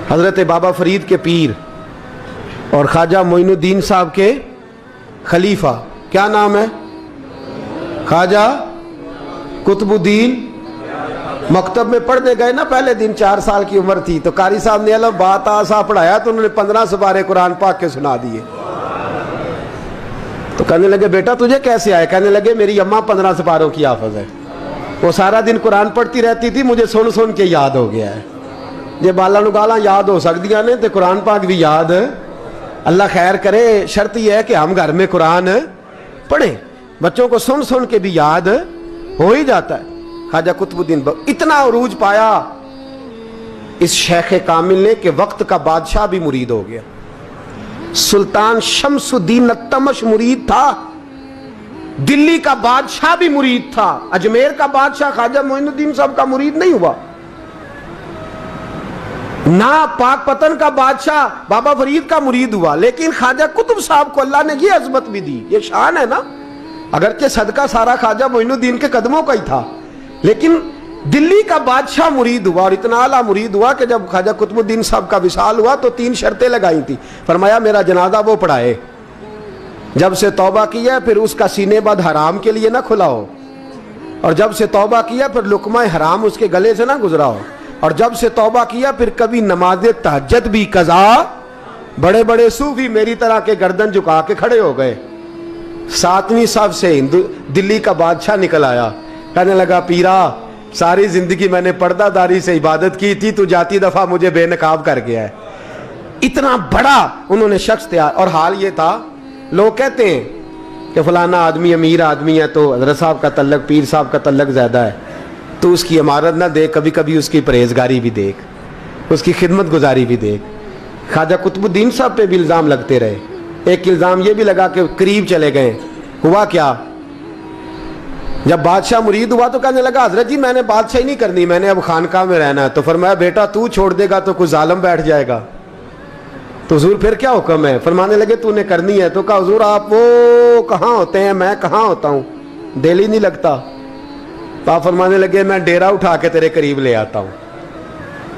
حضرت بابا فرید کے پیر اور خواجہ معین الدین صاحب کے خلیفہ، کیا نام ہے؟ خواجہ قطب الدین۔ مکتب میں پڑھنے گئے نا پہلے دن، 4 سال کی عمر تھی، تو قاری صاحب نے الف بات آسا پڑھایا تو انہوں نے 15 سپارے قرآن پاک کے سنا دیے۔ تو کہنے لگے بیٹا تجھے کیسے آئے؟ کہنے لگے میری اماں 15 سپاروں کی حافظ ہے، وہ سارا دن قرآن پڑھتی رہتی تھی، مجھے سن سن کے یاد ہو گیا ہے۔ یہ بالا نگالا یاد ہو سکتی ہیں تو قرآن پاک بھی یاد، اللہ خیر کرے۔ شرط یہ ہے کہ ہم گھر میں قرآن پڑھیں، بچوں کو سن سن کے بھی یاد ہو ہی جاتا ہے۔ خواجہ قطب الدین اتنا عروج پایا اس شیخ کامل نے کہ وقت کا بادشاہ بھی مرید ہو گیا۔ سلطان شمس الدین التمش مرید تھا، دلی کا بادشاہ بھی مرید تھا، اجمیر کا بادشاہ خواجہ معین الدین صاحب کا مرید نہیں ہوا، نہ پاک پتن کا بادشاہ بابا فرید کا مرید ہوا، لیکن خواجہ قطب صاحب کو اللہ نے یہ عظمت بھی دی۔ یہ شان ہے نا، اگرچہ صدقہ سارا خواجہ معین الدین کے قدموں کا ہی تھا، لیکن دلی کا بادشاہ مرید ہوا، اور اتنا اعلیٰ مرید ہوا کہ جب خواجہ قطب الدین صاحب کا وصال ہوا تو 3 شرطیں لگائی تھی۔ فرمایا میرا جنازہ وہ پڑھائے، جب سے توبہ کیا پھر اس کا سینے بد حرام کے لیے نہ کھلا ہو، اور جب سے توبہ کیا پھر لقمہ حرام اس کے گلے سے نہ گزرا ہو، اور جب سے توبہ کیا پھر کبھی نماز تہجد بھی قضا۔ بڑے بڑے صوفی میری طرح کے گردن جھکا کے کھڑے ہو گئے۔ 7ویں صف سے دلی کا بادشاہ نکل آیا، کہنے لگا پیرا ساری زندگی میں نے پردہ داری سے عبادت کی تھی، تو جاتی دفعہ مجھے بے نقاب کر گیا ہے۔ اتنا بڑا انہوں نے شخص تیار، اور حال یہ تھا لوگ کہتے ہیں کہ فلانا آدمی امیر آدمی ہے تو حضرت صاحب کا تعلق، پیر صاحب کا تعلق زیادہ ہے، تو اس کی عمارت نہ دیکھ، کبھی کبھی اس کی پرہیزگاری بھی دیکھ، اس کی خدمت گزاری بھی دیکھ۔ خواجہ قطب الدین صاحب پہ بھی الزام لگتے رہے۔ ایک الزام یہ بھی لگا کہ قریب چلے گئے۔ ہوا کیا، جب بادشاہ مرید ہوا تو کہنے لگا حضرت جی میں نے بادشاہی نہیں کرنی، میں نے اب خانقاہ میں رہنا ہے۔ تو فرمایا بیٹا تو چھوڑ دے گا تو کوئی ظالم بیٹھ جائے گا، تو حضور پھر کیا حکم ہے؟ فرمانے لگے تو نے کرنی ہے۔ تو کہا حضور آپ وہ کہاں ہوتے ہیں، میں کہاں ہوتا ہوں، دل ہی نہیں لگتا۔ تو آپ فرمانے لگے میں ڈیرا اٹھا کے تیرے قریب لے آتا ہوں۔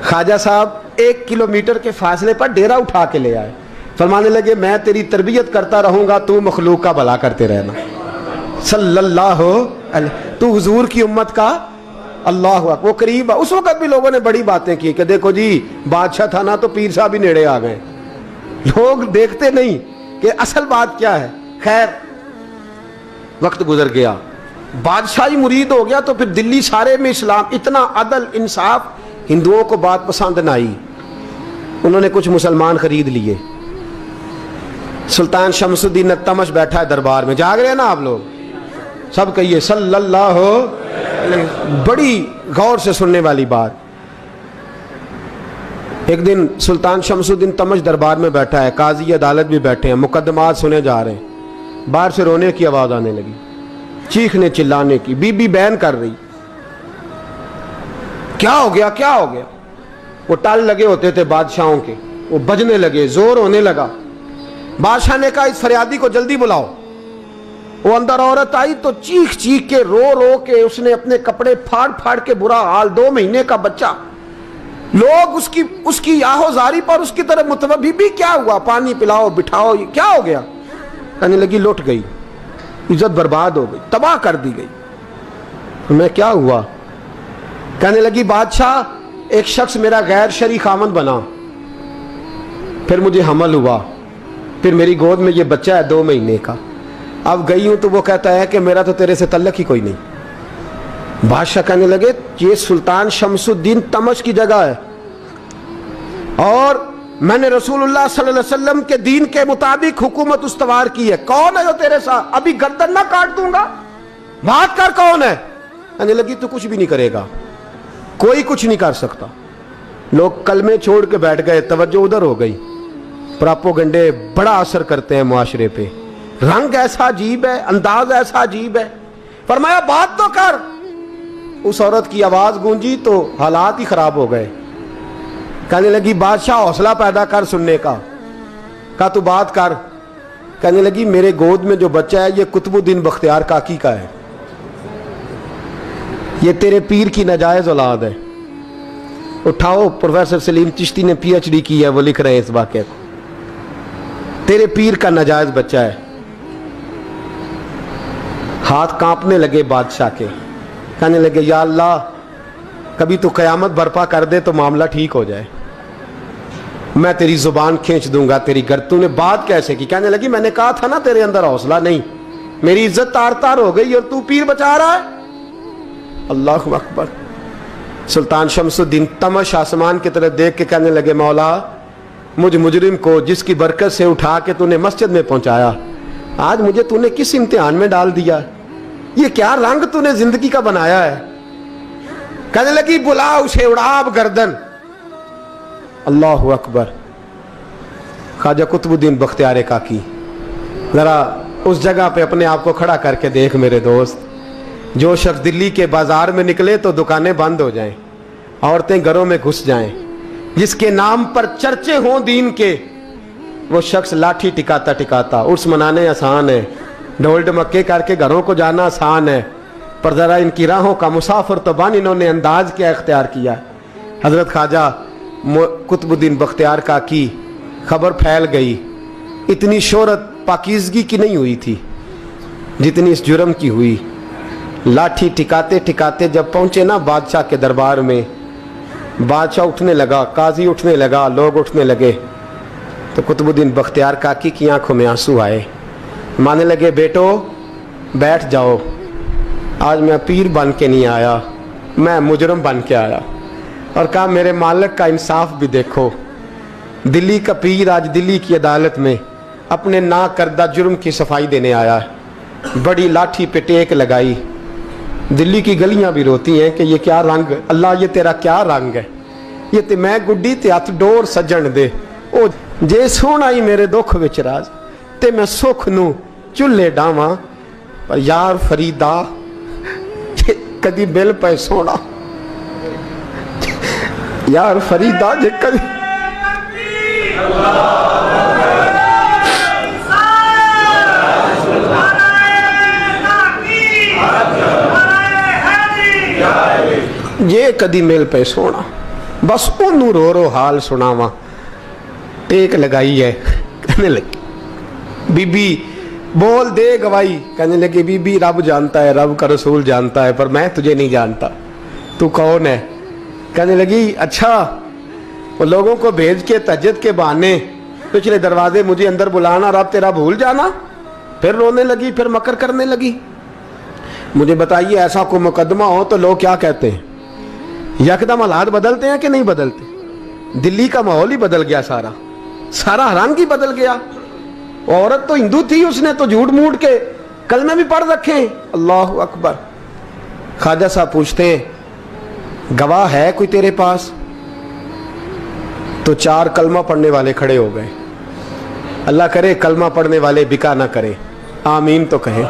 خواجہ صاحب 1 کلومیٹر کے فاصلے پر ڈیرا اٹھا کے لے آئے۔ فرمانے لگے میں تیری تربیت کرتا رہوں گا، تو مخلوق کا بھلا کرتے رہنا۔ صلی اللہ علیہ، تو حضور کی امت کا اللہ اکبر، وہ قریب۔ اس وقت بھی لوگوں نے بڑی باتیں کی کہ دیکھو جی بادشاہ تھا نا تو پیر صاحب ہی نیڑے آ گئے۔ لوگ دیکھتے نہیں کہ اصل بات کیا ہے۔ خیر وقت گزر گیا، بادشاہی مرید ہو گیا، تو پھر دلی سارے میں اسلام، اتنا عدل انصاف، ہندوؤں کو بات پسند نہ آئی، انہوں نے کچھ مسلمان خرید لیے۔ سلطان شمس الدین التمش بیٹھا ہے دربار میں، جاگ رہے ہیں نا آپ لوگ، سب کہیے صلی اللہ علیہ۔ بڑی غور سے سننے والی بات۔ ایک دن سلطان شمس الدین تمش دربار میں بیٹھا ہے، قاضی عدالت بھی بیٹھے ہیں، مقدمات سنے جا رہے ہیں، باہر سے رونے کی آواز آنے لگی، چیخنے چلانے کی، بی بی بیان کر رہی۔ کیا ہو گیا کیا ہو گیا؟ وہ ٹال لگے ہوتے تھے بادشاہوں کے، وہ بجنے لگے، زور ہونے لگا۔ بادشاہ نے کہا اس فریادی کو جلدی بلاؤ۔ وہ اندر عورت آئی تو چیخ چیخ کے رو رو کے اس نے اپنے کپڑے پھاڑ پھاڑ کے، برا حال، 2 مہینے کا بچہ، لوگ اس کی آہو زاری پر اس کی طرف متوجہ بھی کیا ہوا، پانی پلاؤ بٹھاؤ، کیا ہو گیا؟ کہنے لگی لٹ گئی، عزت برباد ہو گئی، تباہ کر دی گئی۔ میں کیا ہوا؟ کہنے لگی بادشاہ ایک شخص میرا غیر شرعی خامند بنا، پھر مجھے حمل ہوا، پھر میری گود میں یہ بچہ ہے 2 مہینے کا، اب گئی ہوں تو وہ کہتا ہے کہ میرا تو تیرے سے تعلق ہی کوئی نہیں۔ بادشاہ کہنے لگے یہ سلطان شمس الدین تمش کی جگہ ہے، اور میں نے رسول اللہ صلی اللہ علیہ وسلم کے دین کے مطابق حکومت استوار کی ہے، کون ہے جو تیرے ساتھ؟ ابھی گردن نہ کاٹ دوں گا، بات کر کون ہے؟ کہنے لگی تو کچھ بھی نہیں کرے گا، کوئی کچھ نہیں کر سکتا۔ لوگ کلمے چھوڑ کے بیٹھ گئے، توجہ ادھر ہو گئی۔ پراپوگنڈے بڑا اثر کرتے ہیں معاشرے پہ، رنگ ایسا عجیب ہے، انداز ایسا عجیب ہے۔ فرمایا بات تو کر۔ اس عورت کی آواز گونجی تو حالات ہی خراب ہو گئے۔ کہنے لگی بادشاہ حوصلہ پیدا کر سننے کا۔ کہا تو بات کر۔ کہنے لگی میرے گود میں جو بچہ ہے یہ قطب الدین بختیار کاکی کا ہے، یہ تیرے پیر کی ناجائز اولاد ہے۔ उठाओ, प्रोफेसर सलीम चिश्ती ने PhD की है, वो लिख रहे हैं इस वाक़े को। तेरे पीर का नाजायज बच्चा है। हाथ कांपने लगे बादशाह के, कहने लगे या अल्लाह कभी तो क़यामत बर्पा कर दे तो मामला ठीक हो जाए, मैं तेरी जुबान खींच दूंगा तेरी तूने बात कैसे की? कहने लगी मैंने कहा था ना तेरे अंदर हौसला नहीं, मेरी इज्जत तार तार हो गई और तू पीर बचा रहा है। अल्लाहु अकबर। सुल्तान शमसुद्दीन तमश आसमान की तरफ देख के कहने लगे मौला मुझ मुजरिम को जिसकी बरकत से उठा के तूने मस्जिद में पहुंचाया, आज मुझे तूने किस इम्तिहान में डाल दिया? ये क्या रंग तूने जिंदगी का बनाया है? कहने लगी बुला उसे, उड़ाब गर्दन। अल्लाहु अकबर। ख्वाजा कुतुबुद्दीन बख्तियार काकी, जरा उस जगह पे अपने आप को खड़ा करके देख मेरे दोस्त। जो शख्स दिल्ली के बाजार में निकले तो दुकानें बंद हो जाएं, औरतें घरों में घुस जाएं, जिसके नाम पर चर्चे हों दीन के, वो शख्स लाठी टिकाता टिकाता उर्स मनाने आसान है, ढोल ढमक्के करके घरों को जाना आसान है, पर ज़रा इनकी राहों का मुसाफिर तो बन इन्होंने अंदाज क्या इख्तियार किया। हज़रत ख्वाजा कुतुबुद्दीन बख्तियार काकी, खबर फैल गई। इतनी शोहरत पाकीज़गी की नहीं हुई थी जितनी इस जुर्म की हुई। लाठी टिकाते टिकाते जब पहुंचे ना बादशाह के दरबार में, बादशाह उठने लगा, काजी उठने लगा, लोग उठने लगे, तो कुतुबुद्दीन बख्तियार काकी की आंखों में आंसू आए। मानने लगे बेटो बैठ जाओ, आज मैं पीर बन के नहीं आया, मैं मुजरम बन के आया। और कहा मेरे मालिक का इंसाफ भी देखो, दिल्ली का पीर आज दिल्ली की अदालत में अपने ना करदा जुर्म की सफाई देने आया है। बड़ी लाठी पे टेक लगाई। दिल्ली की गलियां भी रोती हैं कि ये क्या रंग, अल्लाह ये तेरा क्या रंग है, ये ते मैं गुड्डी ते हथ डोर सजन दे, ओ जे सोना ही मेरे दुख विच राज ते मैं सुख नू चुल्हे डावां, पर यार फरीदा कदी बिल पे सोना, यार फरीदा जे कदी ये कदी मिल पे सोना, बस ओनू रो रो हाल सुनावा। टेक लगाई है, कहने लगी बीबी बोल दे गवाही। कहने लगी बीबी रब जानता है, रब का रसूल जानता है, पर मैं तुझे नहीं जानता, तू कौन है? कहने लगी अच्छा वो लोगों को भेज के तहज्जुद के बहाने पिछले दरवाजे मुझे अंदर बुलाना, रब तेरा भूल जाना। फिर रोने लगी, फिर मकर करने लगी। मुझे बताइए ऐसा कोई मुकदमा हो तो लोग क्या कहते हैं? यकदम हालात बदलते हैं कि नहीं बदलते? दिल्ली का माहौल ही बदल गया, सारा सारा रंग ही बदल गया। औरत तो हिंदू थी, उसने तो झूठ मूठ के कलमे भी पढ़ रखे। अल्लाह अकबर। ख्वाजा साहब पूछते हैं गवाह है कोई तेरे पास? तो 4 कलमा पढ़ने वाले खड़े हो गए। अल्लाह करे कलमा पढ़ने वाले बिका ना करे, आमीन तो कहें।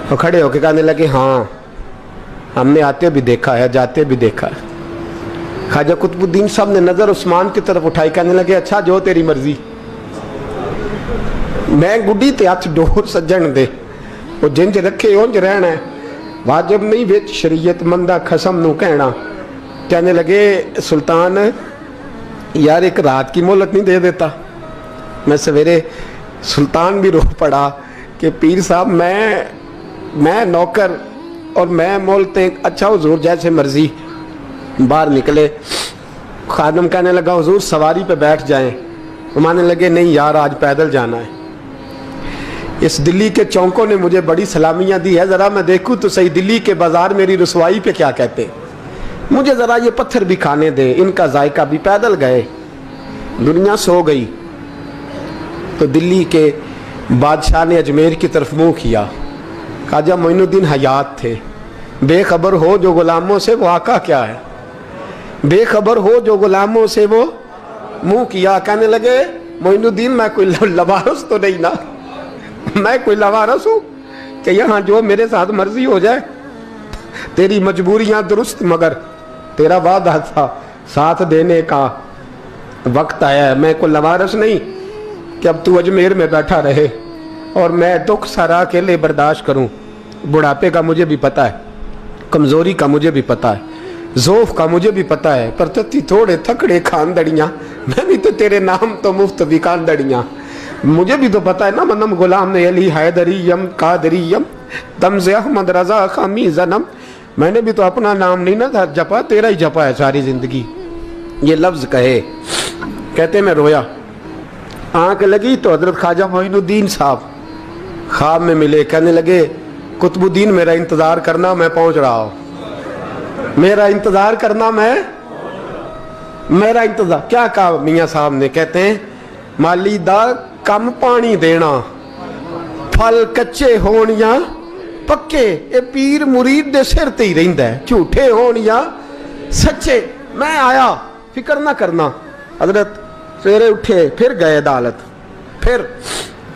तो खड़े होके कहने लगे हाँ हमने आते भी देखा है, जाते भी देखा है। ख्वाजा कुतुबुद्दीन साहब ने नजर उस्मान की तरफ उठाई, कहने लगे अच्छा जो तेरी मर्जी, मैं गुड्डी ते हथ डोर सज्जन दे, वो जिंज रखे उंज रहना है, वाजिब नहीं विच शरीयत मंदा खसम नू कहना। कहने लगे सुल्तान यार एक रात की मोहलत नहीं दे देता? मैं सवेरे सुल्तान भी रो पड़ा कि पीर साहब मैं नौकर और मैं मोलते। अच्छा हुजूर जैसे मर्जी। बाहर निकले, खादम कहने लगा हुजूर सवारी पे बैठ जाएं। वो मानने लगे नहीं यार आज पैदल जाना है। इस दिल्ली के चौकों ने मुझे बड़ी सलामियां दी है, ज़रा मैं देखूं तो सही दिल्ली के बाजार मेरी रसवाई पे क्या कहते हैं। मुझे ज़रा ये पत्थर भी खाने दे, इनका जायका भी। पैदल गए, दुनिया सो गई तो दिल्ली के बादशाह ने अजमेर की तरफ मुंह किया। ख्वाजा मोइनुद्दीन हयात थे। बेखबर हो जो गुलामों से वो आका क्या है, बेखबर हो जो गुलामों से वो मुंह किया। कहने लगे मोइनुद्दीन मैं कोई लवारस तो नहीं ना, मैं कोई लवारस हूँ कि यहाँ जो मेरे साथ मर्जी हो जाए? तेरी मजबूरियाँ दुरुस्त, मगर तेरा वादा था साथ देने का वक्त आया है। मैं कोई लवारस नहीं कि अब तू अजमेर में बैठा रहे और मैं दुख सारा अकेले बर्दाश्त करूं। बुढ़ापे का मुझे भी पता है, कमज़ोरी का मुझे भी पता है, ज़ोफ़ का मुझे भी पता है, पर तत्ती थोड़े थकड़े खानदड़ियाँ, मैं भी तो तेरे नाम तो मुफ्त भी खानदड़ियाँ। मुझे भी तो पता है ना, मनम गुलाम ने अली हैदरियम कादरियम तमज़े अहमद रज़ा खामी ज़नम। मैंने भी तो अपना नाम नहीं ना था जपा, तेरा ही जपा है सारी ज़िंदगी। ये लफ्ज़ कहे, कहते मैं रोया, आँख लगी तो हज़रत ख्वाजा मोइनुद्दीन साहब ख्वाब में मिले। कहने लगे कुतुबुद्दीन मेरा इंतज़ार करना, मैं पहुँच रहा हूँ। मेरा इंतज़ार करना, मेरा इंतज़ार। क्या कहा मियाँ साहब ने? कहते हैं माली दा कम पानी देना, फल कच्चे होण या पक्के, ये पीर मुरीद दे सिर ते ही रहिंदा है, झूठे होण या सच्चे। मैं आया, फिक्र ना करना। हजरत सवेरे उठे, फिर गए अदालत, फिर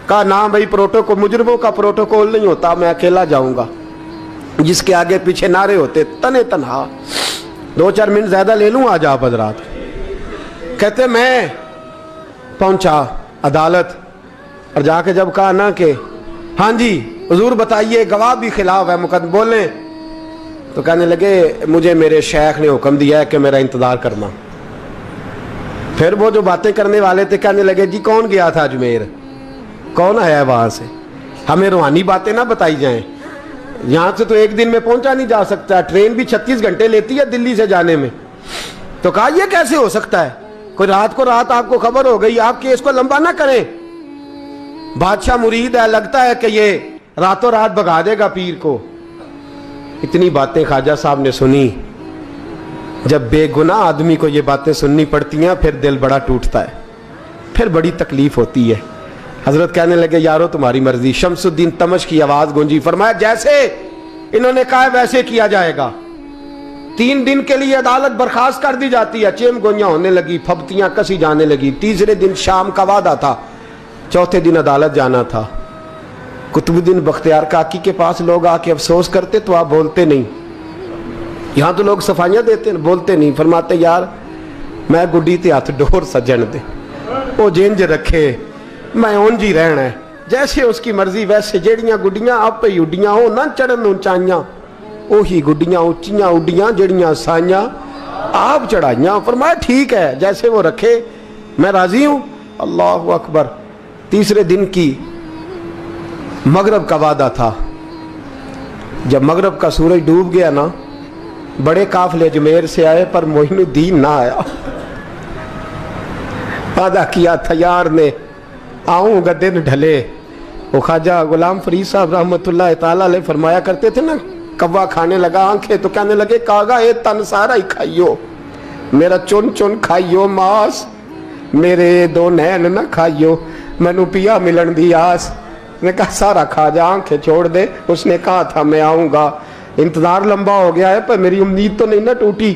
कहा ना भाई प्रोटोकॉल, मुजरिमों का प्रोटोकॉल नहीं होता, मैं अकेला जाऊंगा। जिसके आगे पीछे नारे होते तने तनहा। 2-4 मिनट ज्यादा ले लूं आज आप हजरात। कहते मैं पहुंचा अदालत और जाके जब कहा ना कि हाँ जी हुजूर बताइए, गवाह भी खिलाफ है, मुकदमा बोले, तो कहने लगे मुझे मेरे शेख ने हुक्म दिया है कि मेरा इंतजार करना। फिर वो जो बातें करने वाले थे कहने लगे जी कौन गया था अजमेर, कौन आया है वहां से, हमें रूहानी बातें ना बताई जाएं। यहाँ से तो एक दिन में पहुंचा नहीं जा सकता, ट्रेन भी 36 घंटे लेती है दिल्ली से जाने में। तो कहा यह कैसे हो सकता है, कोई रात को रात आपको खबर हो गई, आप केस को लंबा ना करें, बादशाह मुरीद है, लगता है कि ये रातों रात भगा देगा पीर को। इतनी बातें ख्वाजा साहब ने सुनी। जब बेगुनाह आदमी को ये बातें सुननी पड़ती हैं फिर दिल बड़ा टूटता है, फिर बड़ी तकलीफ होती है। हजरत कहने लगे यारो तुम्हारी मर्जी। शमसुद्दीन तमश की आवाज गूंजी, फरमाया जैसे इन्होंने कहा वैसे किया जाएगा। 3 दिन के लिए अदालत बर्खास्त कर दी जाती है। चेम गोइयां होने लगी, फबतियां कसी जाने लगी। तीसरे दिन शाम का वादा था, चौथे दिन अदालत जाना था। कुतुबुद्दीन बख्तियार काकी के पास लोग आके अफसोस करते तो आप बोलते नहीं, यहाँ तो लोग सफाइयाँ देते बोलते नहीं। फरमाते यार मैं गुड्डी ते हथ डोर सजन दे, वो जिंज रखे मैं उंज ही रहना है, जैसे उसकी मर्जी वैसे। जेड़ियां गुड्डियां आप ही उड्डियां हो ना चढ़न उचाइयां, ओही गुड्डियां उच्चियां उड्डियां जेड़ियां साइयां आप चढ़ाइयां। फरमाया ठीक है जैसे वो रखे मैं राजी हूं। अल्लाह अकबर। तीसरे दिन की मगरब का वादा था। जब मगरब का सूरज डूब गया ना, बड़े काफले अजमेर से आए पर मोइनुद्दीन ना आया। वादा किया था यार ने आऊंगा दिन ढले। वो ख्वाजा गुलाम फरीद साहब रहमतुल्लाह ताला अलैह फरमाया करते थे ना, कव्वा खाने लगा आंखें तो कहने लगे कागा ये तन सारा ही खाइयो, मेरा चुन चुन खाइयो मास, मेरे 2 नैन ना खाइयो, मैनू पिया मिलन दी आस। ने कहा सारा खा जा, आंखें छोड़ दे। उसने कहा था मैं आऊंगा, इंतजार लंबा हो गया है पर मेरी उम्मीद तो नहीं ना टूटी।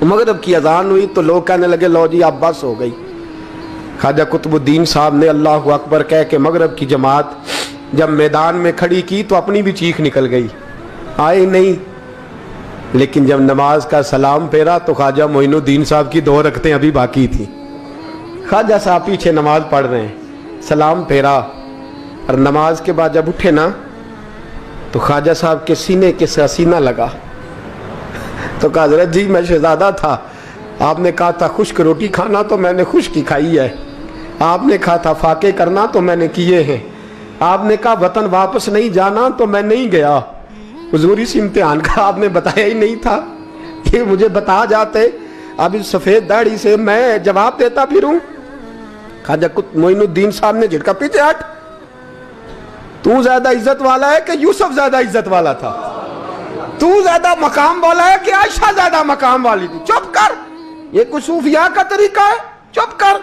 मगरिब की अजान हुई तो लोग कहने लगे लो जी अब बस हो गई। ख्वाजा कुतुबुद्दीन साहब ने अल्लाह अकबर कह के मगरिब की जमात जब मैदान में खड़ी की तो अपनी भी चीख निकल गई, आए नहीं। लेकिन जब नमाज का सलाम फेरा तो ख्वाजा मोइनुद्दीन साहब की 2 रकतें अभी बाकी थी। ख्वाजा साहब पीछे नमाज पढ़ रहे हैं, सलाम फेरा और नमाज के बाद जब उठे ना तो ख्वाजा साहब के सीने के सीना लगा। तो कहा हजरत जी मैं शहजादा था, आपने कहा था खुश्क रोटी खाना तो मैंने खुश्क ही खाई है, आपने कहा था फाके करना तो मैंने किए हैं, आपने कहा वतन वापस नहीं जाना तो मैं नहीं गया। हुजूर इस इम्तिहान का आपने बताया ही नहीं था, ये मुझे बता जाते अब इस सफेद दाढ़ी से मैं जवाब देता फिरूं। ख्वाजा मोइनुद्दीन साहब ने झटका, पीछे हट, तू ज्यादा इज्जत वाला है कि यूसुफ ज्यादा इज्जत वाला था, तू ज्यादा मकाम वाला है कि आयशा ज्यादा मकाम वाली थी, चुप कर, ये कुछ सूफिया का तरीका है, चुप कर।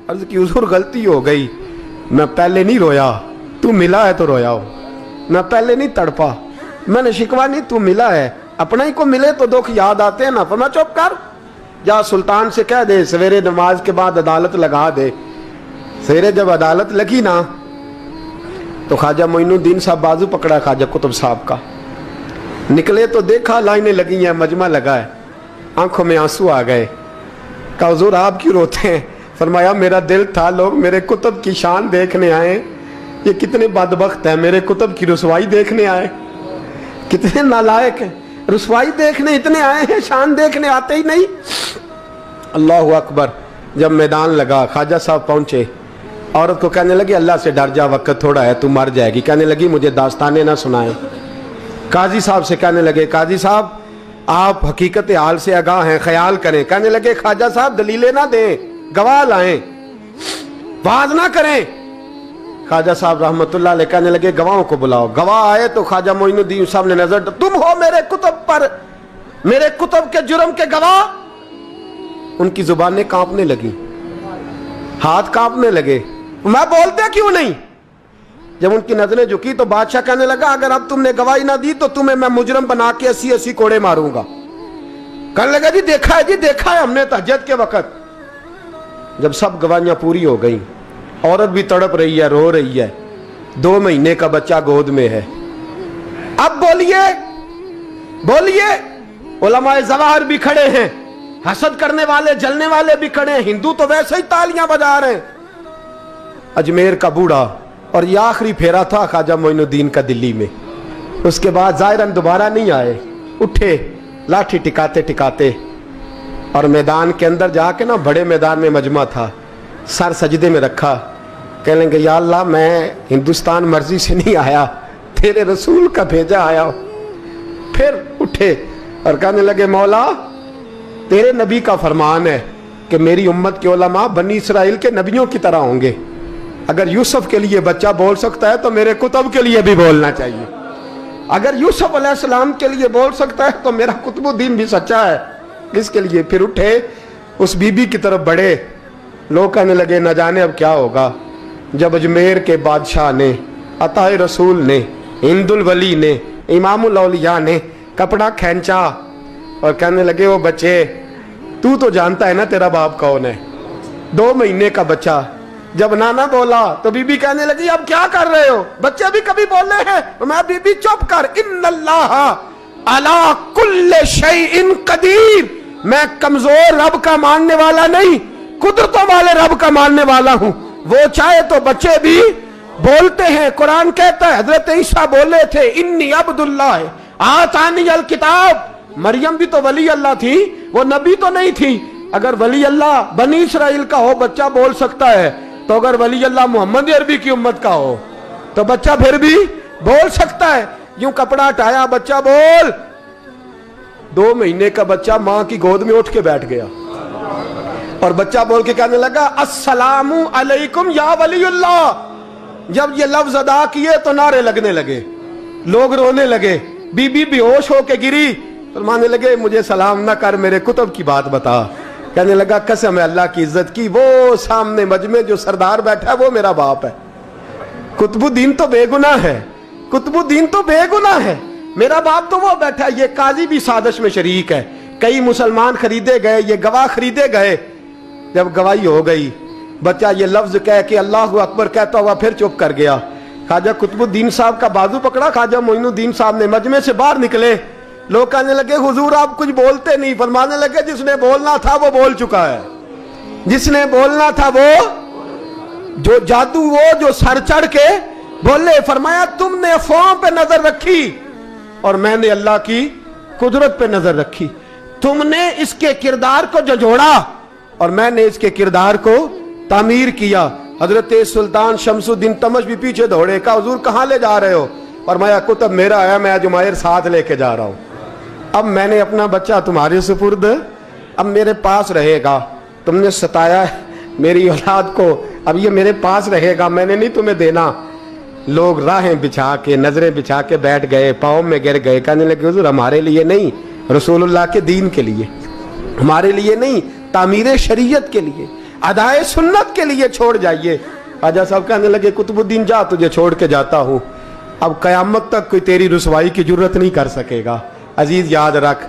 अर्ज की हुजूर गलती हो गई, मैं पहले नहीं रोया, तू मिला है तो रोया हो, मैं पहले नहीं तड़पा, मैंने शिकवा नहीं, तू मिला है, अपना ही को मिले तो दुख याद आते हैं ना। फरमा चुप कर, जा सुल्तान से कह दे सवेरे नमाज के बाद अदालत लगा दे। सवेरे जब अदालत लगी ना तो ख्वाजा मोइनुद्दीन साहब बाजू पकड़ा ख्वाजा कुतुब साहब का, निकले तो देखा लाइनें लगी हैं, मजमा लगा है, आंखों में आंसू आ गए। कहा हुजूर आप क्यों रोते हैं? फरमाया मेरा दिल था लोग मेरे कुतुब की शान देखने आए, ये कितने बदबख्त हैं, मेरे कुतुब की रुसवाई देखने आए, कितने नालायक हैं। रसवाई देखने इतने आए हैं, शान देखने आते ही नहीं। अल्लाह अकबर। जब मैदान लगा, ख्वाजा साहब पहुंचे, औरत को कहने लगी अल्लाह से डर जा, वक्त थोड़ा है, तू मर जाएगी। कहने लगी मुझे दास्तानें ना सुनाएं। काजी साहब से कहने लगे काजी साहब आप हकीकत हाल से आगाह हैं, ख्याल करें। कहने लगे ख्वाजा साहब दलीलें ना दें, गवाह लाएं, वाज ना करें। ख्वाजा साहब रहमतुल्लाह अलैह कहने लगे गवाहों को बुलाओ। गवाह आए तो ख्वाजा मोइनुद्दीन साहब ने नजर, तुम हो मेरे कुतुब पर, मेरे कुतुब के जुर्म के गवाह। उनकी जुबानें कांपने लगी, हाथ कांपने लगे, मैं बोलते क्यों नहीं। जब उनकी नजरें झुकी तो बादशाह कहने लगा अगर अब तुमने गवाही ना दी तो तुम्हें मैं मुजरम बना के 80-80 कोड़े मारूंगा। कहने लगा जी देखा है, जी देखा है हमने तहज्जुद के वक्त। जब सब गवाहियां पूरी हो गई, औरत भी तड़प रही है, रो रही है, 2 महीने का बच्चा गोद में है। अब बोलिए बोलिए, उलमाए ज़वाहिर भी खड़े हैं, हसद करने वाले जलने वाले भी खड़े हैं, हिंदू तो वैसे ही तालियां बजा रहे हैं। अजमेर का बूढ़ा, और ये आखिरी फेरा था ख्वाजा मोइनुद्दीन का दिल्ली में। उसके बाद ज़ाहिरन दोबारा नहीं आए, उठे लाठी टिकाते टिकाते और मैदान के अंदर जाके ना, बड़े मैदान में मजमा था, सर सजदे में रखा। कह लेंगे या अल्लाह मैं हिंदुस्तान मर्जी से नहीं आया, तेरे रसूल का भेजा आया। फिर उठे और कहने लगे मौला तेरे नबी का फरमान है कि मेरी उम्मत के उलमा बनी इसराइल के नबियों की तरह होंगे। अगर यूसुफ के लिए बच्चा बोल सकता है तो मेरे कुतुब के लिए भी बोलना चाहिए। अगर यूसुफ अलैहिस्सलाम के लिए बोल सकता है तो मेरा कुतुबुद्दीन भी सच्चा है। इसके लिए फिर उठे, उस बीबी की तरफ बढ़े। लोग कहने लगे न जाने अब क्या होगा। जब अजमेर के बादशाह ने, अताए रसूल ने, हिंदुल वली ने, इमामुल औलिया ने कपड़ा खींचा और कहने लगे वो बच्चे तू तो जानता है ना तेरा बाप कौन है। 2 महीने का बच्चा। जब नाना बोला तो बीबी कहने लगी अब क्या कर रहे हो, बच्चे भी कभी बोले हैं। तो मैं बीबी चुप कर, इन्नल्लाह अला कुल्ले शैइन कदीर, मैं कमजोर रब का मानने वाला नहीं, कुदरतों वाले रब का मानने वाला हूं। वो चाहे तो बच्चे भी बोलते हैं। कुरान कहता है हजरत ईसा बोले थे इन्नी अब्दुल्लाह आतानी अल किताब। मरियम भी तो वली अल्लाह थी, वो नबी तो नहीं थी। अगर वली अल्लाह बनी इसराइल का हो बच्चा बोल सकता है, तो अगर वली अल्लाह मोहम्मद अरबी की उम्मत का हो तो बच्चा फिर भी बोल सकता है। यूं कपड़ा हटाया, बच्चा बोल। 2 महीने का बच्चा मां की गोद में उठ के बैठ गया और बच्चा बोल के कहने लगा अस्सलामु अलैकुम या वलीउल्लाह। जब ये लफ्ज अदा किए तो नारे लगने लगे, लोग रोने लगे। बीबी बेहोश होके गिरी। फरमाने लगे मुझे सलाम ना कर, मेरे कुतुब की बात बता। कहने लगा कसम है अल्लाह की इज्जत की, वो सामने मजमे जो सरदार बैठा है वो मेरा बाप है। कुतुबुद्दीन तो बेगुनाह है, कुतुबुद्दीन तो बेगुनाह है, मेरा बाप तो वो बैठा है। ये काजी भी साजिश में शरीक है। कई मुसलमान खरीदे गए, ये गवाह खरीदे गए। जब गवाही हो गई, बच्चा ये लफ्ज कह के अल्लाहु अकबर कहता हुआ फिर चुप कर गया। ख्वाजा कुतुबुद्दीन साहब का बाजू पकड़ा, ख्वाजा मोइनुद्दीन साहब ने मजमे से बाहर निकले। लोग कहने लगे हुजूर आप कुछ बोलते नहीं। फरमाने लगे जिसने बोलना था वो बोल चुका है, जिसने बोलना था वो जो जादू, वो जो सर चढ़ के बोले। फरमाया तुमने अफवाहों पे नजर रखी और मैंने अल्लाह की कुदरत पे नजर रखी। तुमने इसके किरदार को जोड़ा और मैंने इसके किरदार को तामीर किया। हजरत सुल्तान शमसुद्दीन तमश भी पीछे दौड़े, कहा हुजूर कहां ले जा रहे हो। फरमाया कुतुब मेरा है, मैं जुमैर साथ लेके जा रहा हूं। अब मैंने अपना बच्चा तुम्हारे सुपुर्द, अब मेरे पास रहेगा। तुमने सताया मेरी औलाद को, अब ये मेरे पास रहेगा, मैंने नहीं तुम्हें देना। लोग राहें बिछा के, नजरें बिछा के बैठ गए, पाँव में गिर गए। कहने लगे हुजूर हमारे लिए नहीं, रसूलुल्लाह के दीन के लिए, हमारे लिए नहीं, तामीर शरीयत के लिए, अदाए सुन्नत के लिए छोड़ जाइए। ख्वाजा साहब कहने लगे कुतुबुद्दीन जा, तुझे छोड़ के जाता हूं, अब कयामत तक कोई तेरी रुसवाई की जरूरत नहीं कर सकेगा। अजीज याद रख,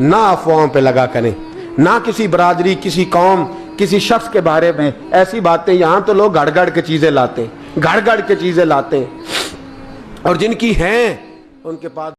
ना अफवाहों पे लगा करें, ना किसी बरादरी, किसी कौम, किसी शख्स के बारे में ऐसी बातें। यहां तो लोग गड़ गड़ के चीजें लाते हैं, गड़ गड़ के चीजें लाते हैं, और जिनकी हैं उनके पास